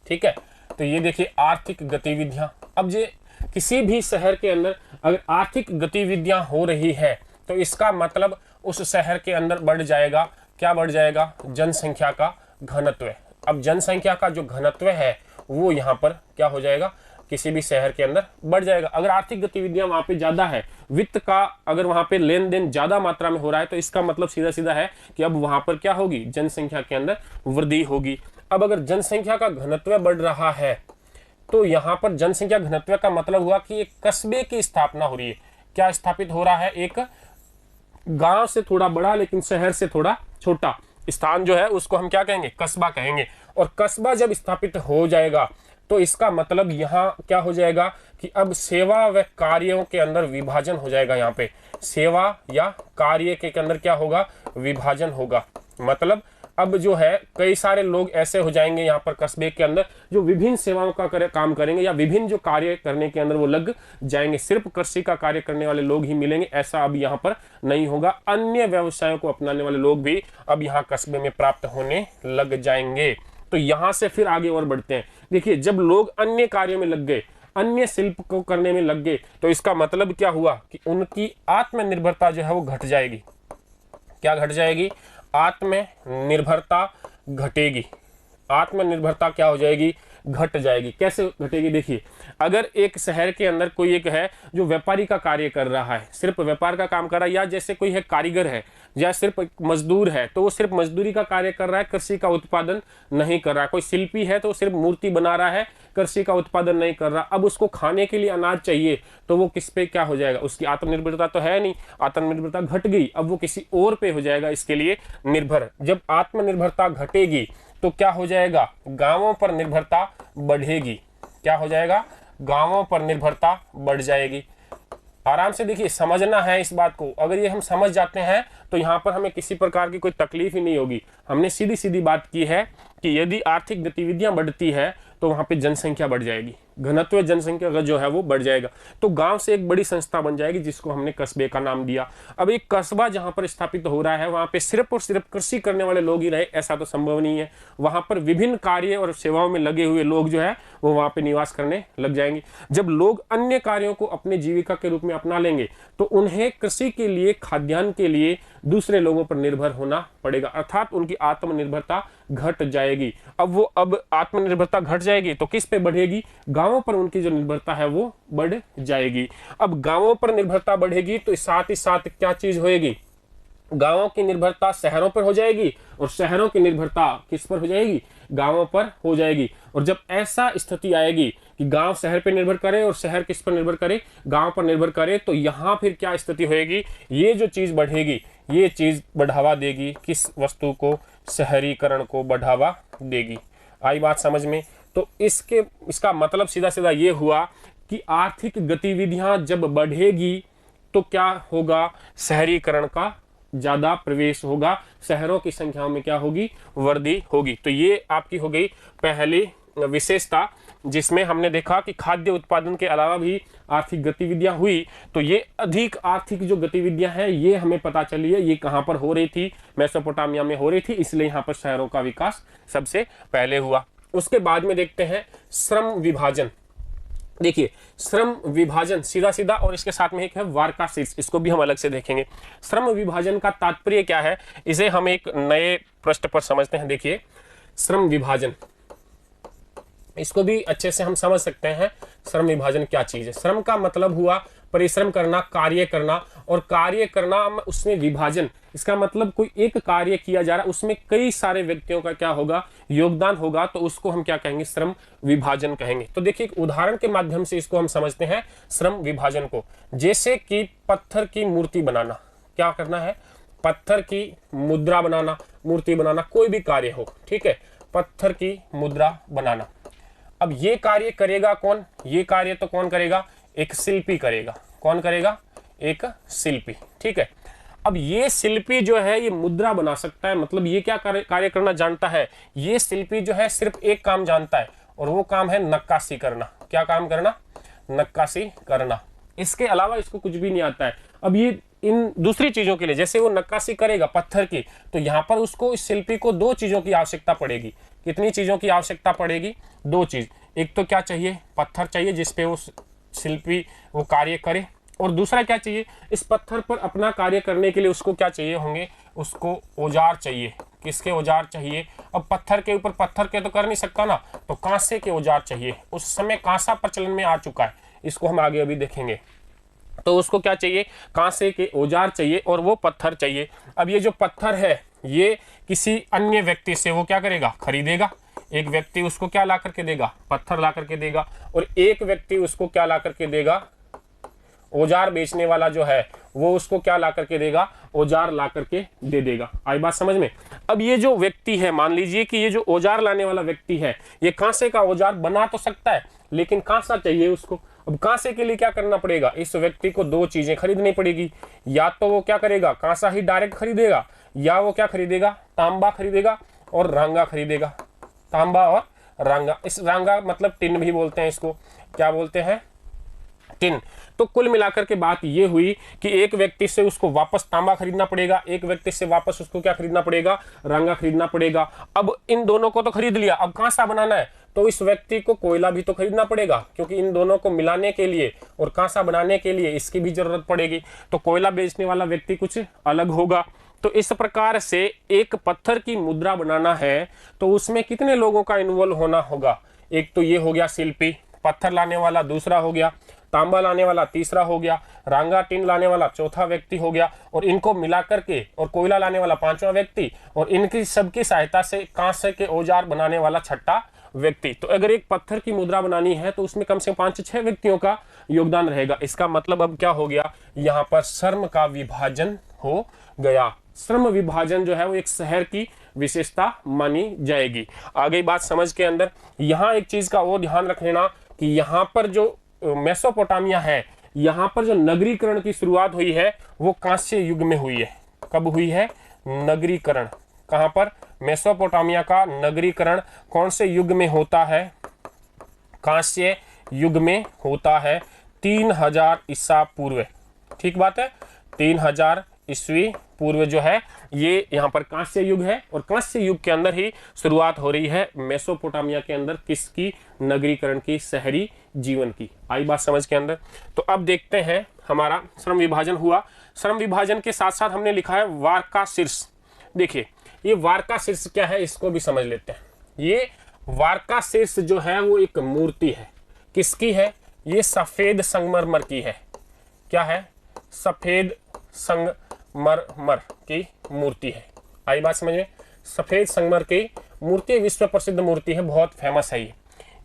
ठीक है। तो ये देखिए आर्थिक गतिविधियां। अब ये किसी भी शहर के अंदर अगर आर्थिक गतिविधियां हो रही है तो इसका मतलब उस शहर के अंदर बढ़ जाएगा, क्या बढ़ जाएगा? जनसंख्या का घनत्व। अब जनसंख्या का जो घनत्व है वो यहाँ पर क्या हो जाएगा? किसी भी शहर के अंदर बढ़ जाएगा। अगर आर्थिक गतिविधियां वहां पे ज्यादा है, वित्त का अगर वहां पे लेन देन ज्यादा मात्रा में हो रहा है, तो इसका मतलब सीधा सीधा है कि अब वहां पर क्या होगी? जनसंख्या के अंदर वृद्धि होगी। अब अगर जनसंख्या का घनत्व बढ़ रहा है तो यहाँ पर जनसंख्या घनत्व का मतलब हुआ कि एक कस्बे की स्थापना हो रही है। क्या स्थापित हो रहा है? एक गांव से थोड़ा बड़ा लेकिन शहर से थोड़ा छोटा स्थान जो है उसको हम क्या कहेंगे? कस्बा कहेंगे। और कस्बा जब स्थापित हो जाएगा तो इसका मतलब यहाँ क्या हो जाएगा कि अब सेवा व कार्यों के अंदर विभाजन हो जाएगा। यहाँ पे सेवा या कार्य के अंदर क्या होगा? विभाजन होगा। मतलब अब जो है कई सारे लोग ऐसे हो जाएंगे यहाँ पर कस्बे के अंदर जो विभिन्न सेवाओं का काम करेंगे या विभिन्न जो कार्य करने के अंदर वो लग जाएंगे। सिर्फ कृषि का कार्य करने वाले लोग ही मिलेंगे ऐसा अब यहाँ पर नहीं होगा। अन्य व्यवसायों को अपनाने वाले लोग भी अब यहाँ कस्बे में प्राप्त होने लग जाएंगे। तो यहाँ से फिर आगे और बढ़ते हैं। देखिए, जब लोग अन्य कार्यों में लग गए, अन्य शिल्प को करने में लग गए, तो इसका मतलब क्या हुआ कि उनकी आत्मनिर्भरता जो है वो घट जाएगी। क्या घट जाएगी? आत्मनिर्भरता घटेगी। आत्मनिर्भरता क्या हो जाएगी? घट जाएगी। कैसे घटेगी? देखिए, अगर एक शहर के अंदर कोई एक है जो व्यापारी का कार्य कर रहा है, सिर्फ व्यापार का काम कर रहा है, या जैसे कोई है कारीगर है या सिर्फ मजदूर है, तो वो सिर्फ मजदूरी का कार्य कर रहा है, कृषि का उत्पादन नहीं कर रहा है। कोई शिल्पी है तो वो सिर्फ मूर्ति बना रहा है, कृषि का उत्पादन नहीं कर रहा। अब उसको खाने के लिए अनाज चाहिए, तो वो किस पे क्या हो जाएगा? उसकी आत्मनिर्भरता तो है नहीं, आत्मनिर्भरता घट गई, अब वो किसी और पे हो जाएगा इसके लिए निर्भर। जब आत्मनिर्भरता घटेगी तो क्या हो जाएगा? गांवों पर निर्भरता बढ़ेगी। क्या हो जाएगा? गांवों पर निर्भरता बढ़ जाएगी। आराम से देखिए, समझना है इस बात को। अगर ये हम समझ जाते हैं तो यहाँ पर हमें किसी प्रकार की कोई तकलीफ ही नहीं होगी। हमने सीधी सीधी बात की है कि यदि आर्थिक गतिविधियां बढ़ती है तो वहाँ पे जनसंख्या बढ़ जाएगी, घनत्व जनसंख्या का जो है वो बढ़ जाएगा, तो गांव से एक बड़ी संस्था बन जाएगी जिसको हमने कस्बे का नाम दिया। अब एक कस्बा जहाँ पर स्थापित हो रहा है वहाँ पे सिर्फ और सिर्फ कृषि करने वाले लोग ही रहे ऐसा तो संभव नहीं है। वहाँ पर विभिन्न कार्य और सेवाओं में लगे हुए लोग जो है वो वहाँ पे निवास करने लग जाएंगे। जब लोग अन्य कार्यों को अपने जीविका के रूप में अपना लेंगे तो उन्हें कृषि के लिए, खाद्यान्न के लिए दूसरे लोगों पर निर्भर होना पड़ेगा, अर्थात उनकी आत्मनिर्भरता घट जाएगी। अब आत्मनिर्भरता घट जाएगी तो किस पे बढ़ेगी? गांवों पर उनकी जो निर्भरता है वो बढ़ जाएगी। अब गांवों पर निर्भरता बढ़ेगी तो साथ ही साथ क्या चीज होएगी? गांवों की निर्भरता शहरों पर हो जाएगी और शहरों की निर्भरता किस पर हो जाएगी? गांवों पर हो जाएगी। और जब ऐसा स्थिति आएगी कि गांव शहर पर निर्भर करे और शहर किस पर निर्भर करे? गांव पर निर्भर करे, तो यहां फिर क्या स्थिति होएगी? ये जो चीज बढ़ेगी ये चीज बढ़ावा देगी किस वस्तु को? शहरीकरण को बढ़ावा देगी। आई बात समझ में? तो इसका मतलब सीधा सीधा ये हुआ कि आर्थिक गतिविधियां जब बढ़ेगी तो क्या होगा? शहरीकरण का ज्यादा प्रवेश होगा, शहरों की संख्याओं में क्या होगी? वृद्धि होगी। तो ये आपकी हो गई पहली विशेषता, जिसमें हमने देखा कि खाद्य उत्पादन के अलावा भी आर्थिक गतिविधियां हुई। तो ये अधिक आर्थिक जो गतिविधियां हैं ये हमें पता चली है ये कहां पर हो रही थी? मेसोपोटामिया में हो रही थी, इसलिए यहां पर शहरों का विकास सबसे पहले हुआ। उसके बाद में देखते हैं श्रम विभाजन। देखिए, श्रम विभाजन सीधा सीधा, और इसके साथ में एक है वार्काशीर्ष, इसको भी हम अलग से देखेंगे। श्रम विभाजन का तात्पर्य क्या है, इसे हम एक नए पृष्ठ पर समझते हैं। देखिए, श्रम विभाजन, इसको भी अच्छे से हम समझ सकते हैं। श्रम विभाजन क्या चीज है? श्रम का मतलब हुआ परिश्रम करना, कार्य करना, और कार्य करना उसमें विभाजन, इसका मतलब कोई एक कार्य किया जा रहा है उसमें कई सारे व्यक्तियों का क्या होगा? योगदान होगा, तो उसको हम क्या कहेंगे? श्रम विभाजन कहेंगे। तो देखिए, एक उदाहरण के माध्यम से इसको हम समझते हैं श्रम विभाजन को। जैसे कि पत्थर की मूर्ति बनाना, क्या करना है? पत्थर की मुद्रा बनाना, मूर्ति बनाना, कोई भी कार्य हो, ठीक है, पत्थर की मुद्रा बनाना। अब ये कार्य करेगा कौन? ये कार्य तो कौन करेगा? एक शिल्पी करेगा। कौन करेगा? एक शिल्पी, ठीक है। अब ये शिल्पी जो है ये मुद्रा बना सकता है, मतलब ये क्या कार्य करना जानता है? ये शिल्पी जो है सिर्फ एक काम जानता है और वो काम है नक्काशी करना। क्या काम करना? नक्काशी करना। इसके अलावा इसको कुछ भी नहीं आता है। अब ये इन दूसरी चीजों के लिए, जैसे वो नक्काशी करेगा पत्थर की, तो यहाँ पर उसको, इस शिल्पी को दो चीजों की आवश्यकता पड़ेगी। कितनी चीजों की आवश्यकता पड़ेगी? दो चीज। एक तो क्या चाहिए? पत्थर चाहिए जिसपे वो शिल्पी वो कार्य करे, और दूसरा क्या चाहिए? इस पत्थर पर अपना कार्य करने के लिए उसको क्या चाहिए होंगे? उसको औजार चाहिए। किसके औजार चाहिए? अब पत्थर के ऊपर पत्थर के तो कर नहीं सकता ना, तो कांसे के औजार चाहिए। उस समय कांसा प्रचलन में आ चुका है, इसको हम आगे अभी देखेंगे। तो उसको क्या चाहिए? कांसे के औजार चाहिए और वो पत्थर चाहिए। अब ये जो पत्थर है ये किसी अन्य व्यक्ति से वो क्या करेगा? खरीदेगा। एक व्यक्ति उसको क्या ला करके देगा? पत्थर ला करके देगा, और एक व्यक्ति उसको क्या ला करके देगा? औजार बेचने वाला जो है वो उसको क्या ला करके देगा? औजार ला करके दे देगा। आई बात समझ में? अब ये जो व्यक्ति है, मान लीजिए कि ये जो औजार लाने वाला व्यक्ति है ये कांसे का औजार बना तो सकता है, लेकिन कांसा चाहिए उसको। अब कांसे के लिए क्या करना पड़ेगा? इस व्यक्ति को दो चीजें खरीदनी पड़ेगी। या तो वो क्या करेगा? कांसा ही डायरेक्ट खरीदेगा, या वो क्या खरीदेगा, तांबा खरीदेगा और रांगा खरीदेगा। तांबा और रांगा, इस रांगा मतलब टिन भी बोलते हैं इसको, क्या बोलते हैं, टिन। तो कुल मिलाकर के बात ये हुई कि एक व्यक्ति से उसको वापस तांबा खरीदना पड़ेगा, एक व्यक्ति से वापस उसको क्या खरीदना पड़ेगा, रांगा खरीदना पड़ेगा। अब इन दोनों को तो खरीद लिया, अब कांसा बनाना है तो इस व्यक्ति को कोयला भी तो खरीदना पड़ेगा, क्योंकि इन दोनों को मिलाने के लिए और कांसा बनाने के लिए इसकी भी जरूरत पड़ेगी। तो कोयला बेचने वाला व्यक्ति कुछ अलग होगा। तो इस प्रकार से एक पत्थर की मुद्रा बनाना है तो उसमें कितने लोगों का इन्वॉल्व होना होगा। एक तो ये हो गया शिल्पी, पत्थर लाने वाला दूसरा हो गया, तांबा लाने वाला तीसरा हो गया, रांगा टिन लाने वाला चौथा व्यक्ति हो गया, और इनको मिलाकर के और कोयला लाने वाला पांचवा व्यक्ति, और इनकी सबकी सहायता से कांसे के औजार बनाने वाला छठा व्यक्ति। तो अगर एक पत्थर की मुद्रा बनानी है तो उसमें कम से कम 5 से 6 व्यक्तियों का योगदान रहेगा। इसका मतलब अब क्या हो गया, यहाँ पर श्रम का विभाजन हो गया। श्रम विभाजन जो है वो एक शहर की विशेषता मानी जाएगी। आगे बात समझ के अंदर यहाँ एक चीज का वो ध्यान रख लेना कि यहाँ पर जो मेसोपोटामिया है, यहाँ पर जो नगरीकरण की शुरुआत हुई है वो कांस्य युग में हुई है। कब हुई है नगरीकरण, कहाँ पर, मेसोपोटामिया का नगरीकरण कौन से युग में होता है, कांस्य युग में होता है, 3000 ईसा पूर्व। ठीक बात है, 3000 ईस्वी पूर्व जो है ये यहाँ पर कांस्य युग है, और कांस्य युग के अंदर ही शुरुआत हो रही है मेसोपोटामिया के अंदर किसकी, नगरीकरण की, शहरी जीवन की। आई बात समझ के अंदर। तो अब देखते हैं हमारा श्रम विभाजन हुआ। श्रम विभाजन के साथ साथ हमने लिखा है वार्का शीर्ष। देखिए ये वार्का शीर्ष क्या है इसको भी समझ लेते हैं। ये वार्का शीर्ष जो है वो एक मूर्ति है, किसकी है, ये सफेद संगमरमर की है। क्या है, सफेद संगमरमर की मूर्ति है। आई बात समझ में, सफेद संगमरमर की मूर्ति विश्व प्रसिद्ध मूर्ति है, बहुत फेमस है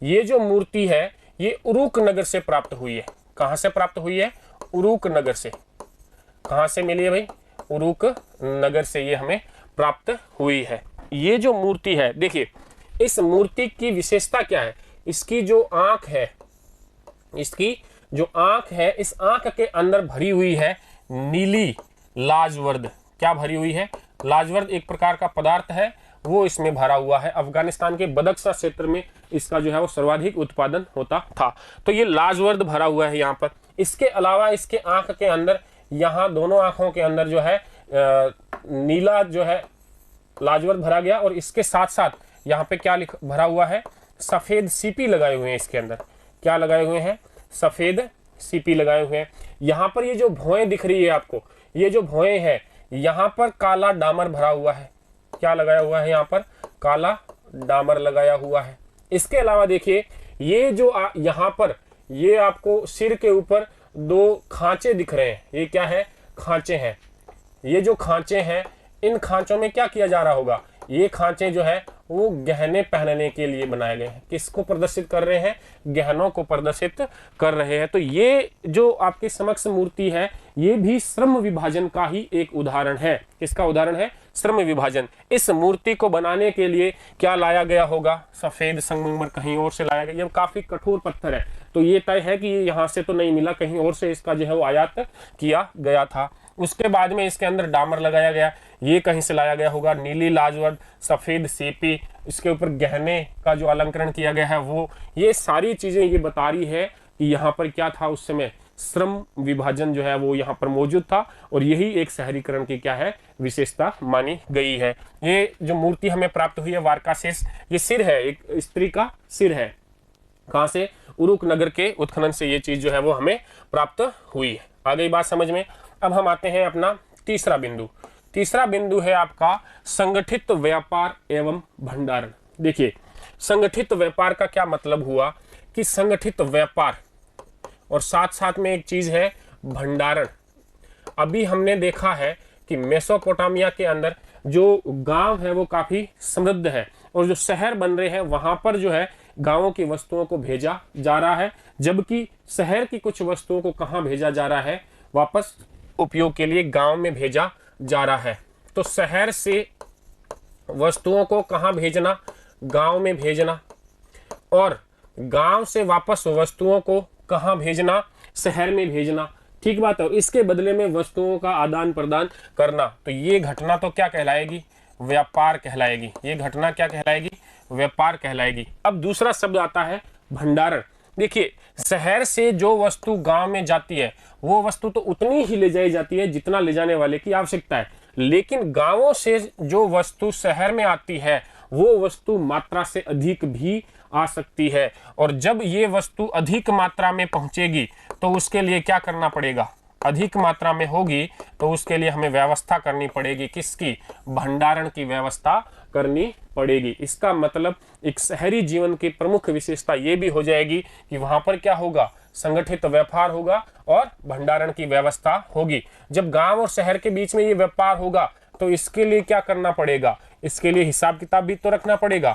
ये जो मूर्ति है ये उरुक नगर से प्राप्त हुई है। कहां से प्राप्त हुई है, उरुक नगर से। कहां से मिली है भाई, उरुक नगर से ये हमें प्राप्त हुई है। ये जो मूर्ति है, देखिए इस मूर्ति की विशेषता क्या है, इसकी जो आंख है, इसकी जो आंख है, इस आंख के अंदर भरी हुई है नीली लाजवर्द। क्या भरी हुई है, लाजवर्द एक प्रकार का पदार्थ है, वो इसमें भरा हुआ है। अफगानिस्तान के बदख्शां क्षेत्र में इसका जो है वो सर्वाधिक उत्पादन होता था। तो ये लाजवर्द भरा हुआ है यहाँ पर। इसके अलावा इसके आंख के अंदर, यहाँ दोनों आंखों के अंदर जो है नीला जो है लाजवर्द भरा गया, और इसके साथ साथ यहाँ पे क्या भरा हुआ है, सफेद सीपी लगाए हुए हैं इसके अंदर। क्या लगाए हुए हैं, सफेद सीपी लगाए हुए हैं। यहाँ पर ये जो भौएं दिख रही है आपको, ये जो भौएं है, यहाँ पर काला डामर भरा हुआ है। क्या लगाया हुआ है, यहाँ पर काला डामर लगाया हुआ है। इसके अलावा देखिए ये जो यहाँ पर ये आपको सिर के ऊपर 2 खांचे दिख रहे हैं, ये क्या है, खांचे हैं। ये जो खांचे हैं, इन खांचों में क्या किया जा रहा होगा, ये खांचे जो है वो गहने पहनने के लिए बनाए गए हैं। किसको प्रदर्शित कर रहे हैं, गहनों को प्रदर्शित कर रहे हैं। तो ये जो आपके समक्ष मूर्ति है ये भी श्रम विभाजन का ही एक उदाहरण है। किसका उदाहरण है, श्रम विभाजन। इस मूर्ति को बनाने के लिए क्या लाया गया होगा, सफेद संगमरमर कहीं और से लाया गया। ये काफी कठोर पत्थर है, तो ये तय है कि यहाँ से तो नहीं मिला, कहीं और से इसका जो है वो आयात किया गया था। उसके बाद में इसके अंदर डामर लगाया गया, ये कहीं से लाया गया होगा, नीली लाजवर्द, सफेद सीपी, इसके ऊपर गहने का जो अलंकरण किया गया है वो, ये सारी चीजें ये बता रही है कि यहाँ पर क्या था, उस समय श्रम विभाजन जो है वो यहाँ पर मौजूद था, और यही एक शहरीकरण की क्या है, विशेषता मानी गई है। ये जो मूर्ति हमें प्राप्त हुई है वार्का शीर्ष, ये सिर है, एक स्त्री का सिर है। कहां से, उरुक नगर के उत्खनन से ये चीज जो है वो हमें प्राप्त हुई है। आ गई बात समझ में। अब हम आते हैं अपना तीसरा बिंदु। तीसरा बिंदु है आपका संगठित व्यापार एवं भंडारण। देखिए संगठित व्यापार का क्या मतलब हुआ कि संगठित व्यापार और साथ साथ में एक चीज है भंडारण। अभी हमने देखा है कि मेसोपोटामिया के अंदर जो गांव है वो काफी समृद्ध है, और जो शहर बन रहे हैं वहां पर जो है गांवों की वस्तुओं को भेजा जा रहा है, जबकि शहर की कुछ वस्तुओं को कहां भेजा जा रहा है, वापस उपयोग के लिए गांव में भेजा जा रहा है। तो शहर से वस्तुओं को कहां भेजना, गांव में भेजना, और गांव से वापस वस्तुओं को कहां भेजना, शहर में भेजना। ठीक बात है। इसके बदले में वस्तुओं का आदान प्रदान करना, तो ये घटना तो क्या कहलाएगी? व्यापार कहलाएगी। ये घटना क्या कहलाएगी? व्यापार कहलाएगी। अब दूसरा शब्द आता है भंडारण। देखिए, शहर से जो वस्तु गांव में जाती है वो वस्तु तो उतनी ही ले जाई जाती है जितना ले जाने वाले की आवश्यकता है, लेकिन गांवों से जो वस्तु शहर में आती है वो वस्तु मात्रा से अधिक भी आ सकती है। और जब ये वस्तु अधिक मात्रा में पहुंचेगी तो उसके लिए क्या करना पड़ेगा? अधिक मात्रा में होगी तो उसके लिए हमें व्यवस्था करनी पड़ेगी। किसकी? भंडारण की व्यवस्था करनी पड़ेगी। इसका मतलब एक शहरी जीवन की प्रमुख विशेषता ये भी हो जाएगी कि वहां पर क्या होगा? संगठित व्यापार होगा और भंडारण की व्यवस्था होगी। जब गांव और शहर के बीच में ये व्यापार होगा तो इसके लिए क्या करना पड़ेगा? इसके लिए हिसाब किताब भी तो रखना पड़ेगा।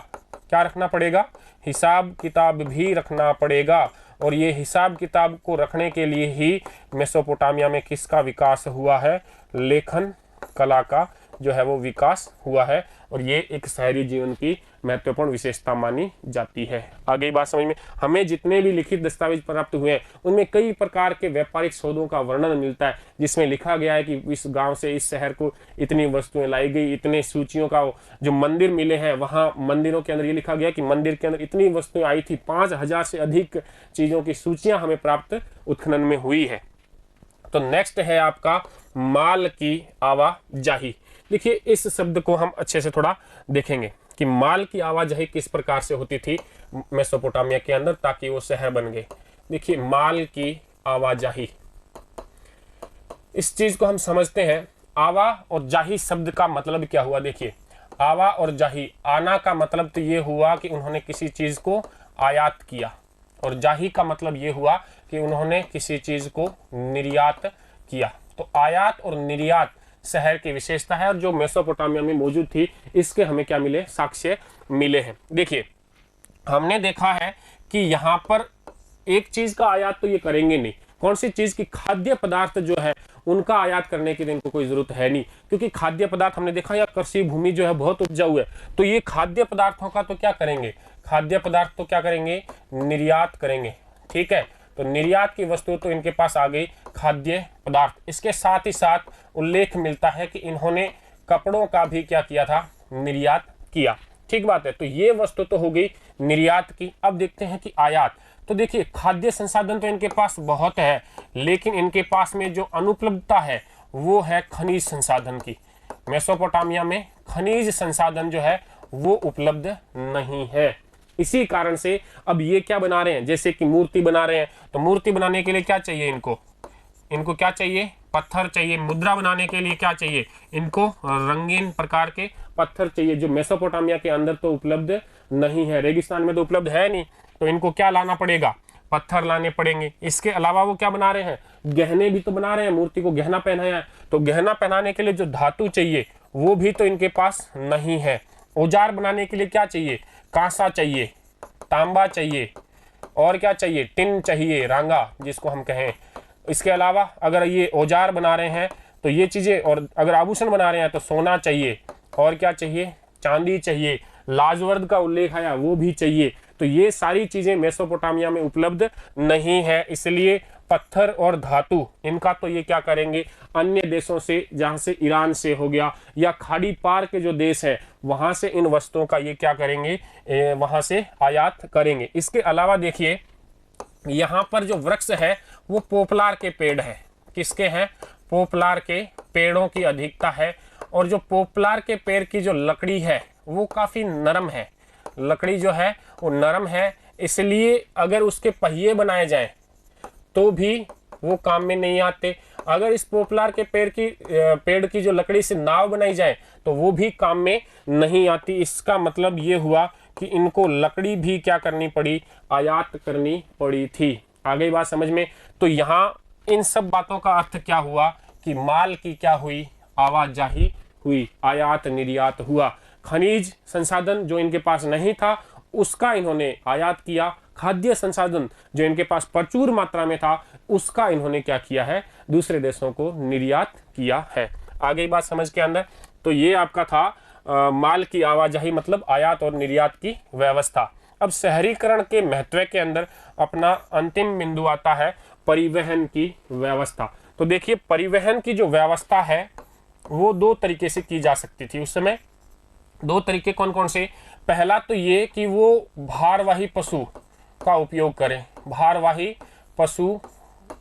क्या रखना पड़ेगा? हिसाब किताब भी रखना पड़ेगा। और ये हिसाब किताब को रखने के लिए ही मेसोपोटामिया में किसका विकास हुआ है? लेखन कला का जो है वो विकास हुआ है। और ये एक शहरी जीवन की महत्वपूर्ण विशेषता मानी जाती है। आगे बात समझ में? हमें जितने भी लिखित दस्तावेज प्राप्त हुए हैं उनमें कई प्रकार के व्यापारिक सौदों का वर्णन मिलता है, जिसमें लिखा गया है कि इस गांव से इस शहर को इतनी वस्तुएं लाई गई, इतने सूचियों का जो मंदिर मिले हैं वहां मंदिरों के अंदर ये लिखा गया कि मंदिर के अंदर इतनी वस्तुएं आई थी। 5000 से अधिक चीजों की सूचियां हमें प्राप्त उत्खनन में हुई है। तो नेक्स्ट है आपका माल की आवाजाही। देखिए, इस शब्द को हम अच्छे से थोड़ा देखेंगे कि माल की आवाजाही किस प्रकार से होती थी मेसोपोटामिया के अंदर ताकि वो शहर बन गए। देखिए, माल की आवाजाही, इस चीज को हम समझते हैं। आवा और जाही शब्द का मतलब क्या हुआ? देखिए, आवा और जाही, आना का मतलब तो ये हुआ कि उन्होंने किसी चीज को आयात किया, और जाही का मतलब ये हुआ कि उन्होंने किसी चीज को निर्यात किया। तो आयात और निर्यात शहर की विशेषता है, और जो मेसोपोटामिया में मौजूद थी इसके हमें क्या मिले? साक्ष्य मिले हैं। देखिए, हमने देखा है कि यहाँ पर एक चीज का आयात तो ये करेंगे नहीं। कौन सी चीज की? खाद्य पदार्थ जो है उनका आयात करने की इनको कोई जरूरत है नहीं, क्योंकि खाद्य पदार्थ हमने देखा या कृषि भूमि जो है बहुत उपजाऊ है। तो ये खाद्य पदार्थों का तो क्या करेंगे? खाद्य पदार्थ तो क्या करेंगे? निर्यात करेंगे। ठीक है, तो निर्यात की वस्तु तो इनके पास आ गई, खाद्य पदार्थ। इसके साथ ही साथ उल्लेख मिलता है कि इन्होंने कपड़ों का भी क्या किया था? निर्यात किया। ठीक बात है। तो ये वस्तु तो हो गई निर्यात की। अब देखते हैं कि आयात। तो देखिए, खाद्य संसाधन तो इनके पास बहुत है, लेकिन इनके पास में जो अनुपलब्धता है वो है खनिज संसाधन की। मेसोपोटामिया में खनिज संसाधन जो है वो उपलब्ध नहीं है। इसी कारण से अब ये क्या बना रहे हैं? जैसे कि मूर्ति बना रहे हैं, तो मूर्ति बनाने के लिए क्या चाहिए इनको? इनको क्या चाहिए? पत्थर चाहिए। मुद्रा बनाने के लिए क्या चाहिए? इनको रंगीन प्रकार के पत्थर चाहिए, जो मेसोपोटामिया के अंदर तो उपलब्ध नहीं है, रेगिस्तान में तो उपलब्ध है नहीं। तो इनको क्या लाना पड़ेगा? पत्थर लाने पड़ेंगे। इसके अलावा वो क्या बना रहे हैं? गहने भी तो बना रहे हैं। मूर्ति को गहना पहनाया है, तो गहना पहनाने के लिए जो धातु चाहिए वो भी तो इनके पास नहीं है। औजार बनाने के लिए क्या चाहिए? कांसा चाहिए, तांबा चाहिए, और क्या चाहिए? टिन चाहिए, रांगा जिसको हम कहें। इसके अलावा अगर ये औजार बना रहे हैं तो ये चीजें, और अगर आभूषण बना रहे हैं तो सोना चाहिए, और क्या चाहिए? चांदी चाहिए, लाजवर्द का उल्लेख आया वो भी चाहिए। तो ये सारी चीजें मेसोपोटामिया में उपलब्ध नहीं है, इसलिए पत्थर और धातु इनका तो ये क्या करेंगे? अन्य देशों से, जहां से ईरान से हो गया या खाड़ी पार के जो देश है वहां से इन वस्तुओं का ये क्या करेंगे? वहां से आयात करेंगे। इसके अलावा देखिए, यहाँ पर जो वृक्ष है वो पोपलार के पेड़ है। किसके हैं? पोपलार के पेड़ों की अधिकता है। और जो पोपलार के पेड़ की जो लकड़ी है वो काफी नरम है। लकड़ी जो है वो नरम है, इसलिए अगर उसके पहिए बनाए जाएं तो भी वो काम में नहीं आते। अगर इस पोपलार के पेड़ की जो लकड़ी से नाव बनाई जाए तो वो भी काम में नहीं आती। इसका मतलब ये हुआ कि इनको लकड़ी भी क्या करनी पड़ी? आयात करनी पड़ी थी। आगे बात समझ में? तो यहाँ इन सब बातों का अर्थ क्या हुआ कि माल की क्या हुई? आवाजाही हुई, आयात निर्यात हुआ। खनिज संसाधन जो इनके पास नहीं था उसका इन्होंने आयात किया। खाद्य संसाधन जो इनके पास प्रचुर मात्रा में था उसका इन्होंने क्या किया है? दूसरे देशों को निर्यात किया है। आगे बात समझ के अंदर? तो ये आपका था माल की आवाजाही, मतलब आयात और निर्यात की व्यवस्था। अब शहरीकरण के महत्व के अंदर अपना अंतिम बिंदु आता है परिवहन की व्यवस्था। तो देखिए, परिवहन की जो व्यवस्था है वो दो तरीके से की जा सकती थी उस समय। दो तरीके कौन कौन से? पहला तो ये कि वो भारवाही पशु का उपयोग करें, भारवाही पशु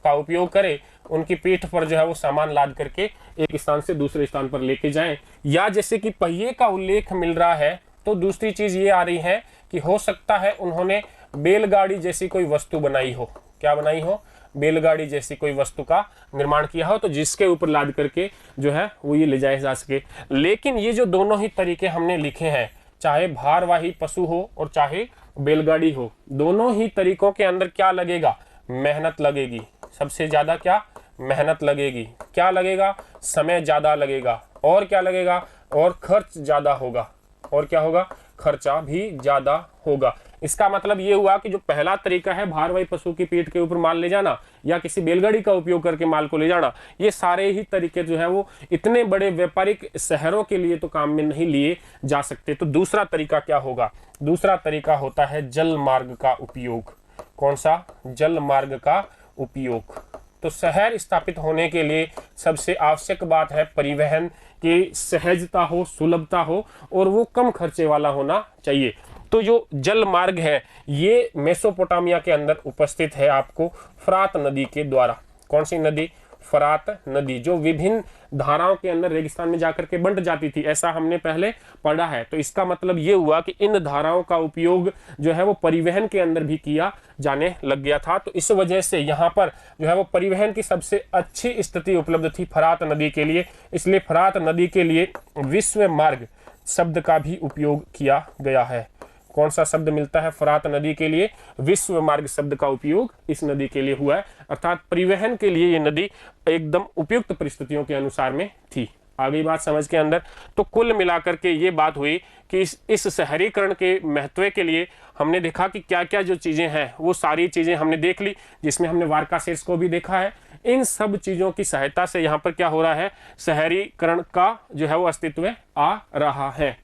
का उपयोग करें, उनकी पीठ पर जो है वो सामान लाद करके एक स्थान से दूसरे स्थान पर लेके जाएं। या जैसे कि पहिए का उल्लेख मिल रहा है, तो दूसरी चीज ये आ रही है कि हो सकता है उन्होंने बैलगाड़ी जैसी कोई वस्तु बनाई हो। क्या बनाई हो? बैलगाड़ी जैसी कोई वस्तु का निर्माण किया हो, तो जिसके ऊपर लाद करके जो है वो ये ले जाया जा सके। लेकिन ये जो दोनों ही तरीके हमने लिखे हैं, चाहे भारवाही पशु हो और चाहे बैलगाड़ी हो, दोनों ही तरीकों के अंदर क्या लगेगा? मेहनत लगेगी। सबसे ज्यादा क्या? मेहनत लगेगी। क्या लगेगा? समय ज्यादा लगेगा। और क्या लगेगा? और खर्च ज्यादा होगा। और क्या होगा? खर्चा भी ज्यादा होगा। इसका मतलब ये हुआ कि जो पहला तरीका है भारवाही पशु की पीठ के ऊपर माल ले जाना या किसी बैलगाड़ी का उपयोग करके माल को ले जाना, ये सारे ही तरीके जो है वो इतने बड़े व्यापारिक शहरों के लिए तो काम में नहीं लिए जा सकते। तो दूसरा तरीका क्या होगा? दूसरा तरीका होता है जल मार्ग का उपयोग। कौन सा? जल मार्ग का उपयोग। तो शहर स्थापित होने के लिए सबसे आवश्यक बात है परिवहन की सहजता हो, सुलभता हो और वो कम खर्चे वाला होना चाहिए। तो जो जल मार्ग है ये मेसोपोटामिया के अंदर उपस्थित है आपको फरात नदी के द्वारा। कौन सी नदी? फरात नदी, जो विभिन्न धाराओं के अंदर रेगिस्तान में जाकर के बंट जाती थी, ऐसा हमने पहले पढ़ा है। तो इसका मतलब ये हुआ कि इन धाराओं का उपयोग जो है वो परिवहन के अंदर भी किया जाने लग गया था। तो इस वजह से यहाँ पर जो है वो परिवहन की सबसे अच्छी स्थिति उपलब्ध थी फरात नदी के लिए। इसलिए फरात नदी के लिए विश्व मार्ग शब्द का भी उपयोग किया गया है। कौन सा शब्द मिलता है फरात नदी के लिए? विश्व मार्ग शब्द का उपयोग इस नदी के लिए हुआ है। अर्थात परिवहन के लिए ये नदी एकदम उपयुक्त परिस्थितियों के अनुसार में थी। आ गई बात समझ के अंदर? तो कुल मिलाकर के ये बात हुई कि इस शहरीकरण के महत्व के लिए हमने देखा कि क्या क्या जो चीज़ें हैं वो सारी चीज़ें हमने देख ली, जिसमें हमने वार्का शीर्ष को भी देखा है। इन सब चीज़ों की सहायता से यहाँ पर क्या हो रहा है? शहरीकरण का जो है वो अस्तित्व आ रहा है।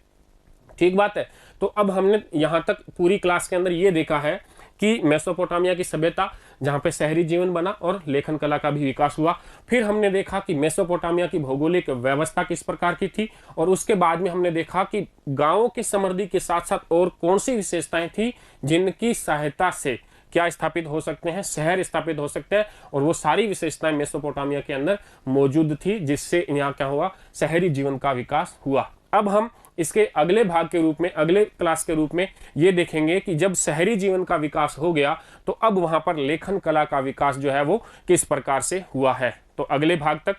ठीक बात है। तो अब हमने यहाँ तक पूरी क्लास के अंदर ये देखा है कि मेसोपोटामिया की सभ्यता जहाँ पे शहरी जीवन बना और लेखन कला का भी विकास हुआ। फिर हमने देखा कि मेसोपोटामिया की भौगोलिक व्यवस्था किस प्रकार की थी, और उसके बाद में हमने देखा कि गांवों की समृद्धि के साथ साथ और कौन सी विशेषताएं थी जिनकी सहायता से क्या स्थापित हो सकते हैं? शहर स्थापित हो सकते हैं। और वो सारी विशेषताएं मेसोपोटामिया के अंदर मौजूद थी, जिससे यहाँ क्या हुआ? शहरी जीवन का विकास हुआ। अब हम इसके अगले भाग के रूप में, अगले क्लास के रूप में ये देखेंगे कि जब शहरी जीवन का विकास हो गया तो अब वहां पर लेखन कला का विकास जो है वो किस प्रकार से हुआ है। तो अगले भाग तक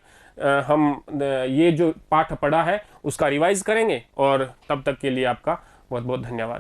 हम ये जो पाठ पढ़ा है उसका रिवाइज करेंगे, और तब तक के लिए आपका बहुत बहुत धन्यवाद।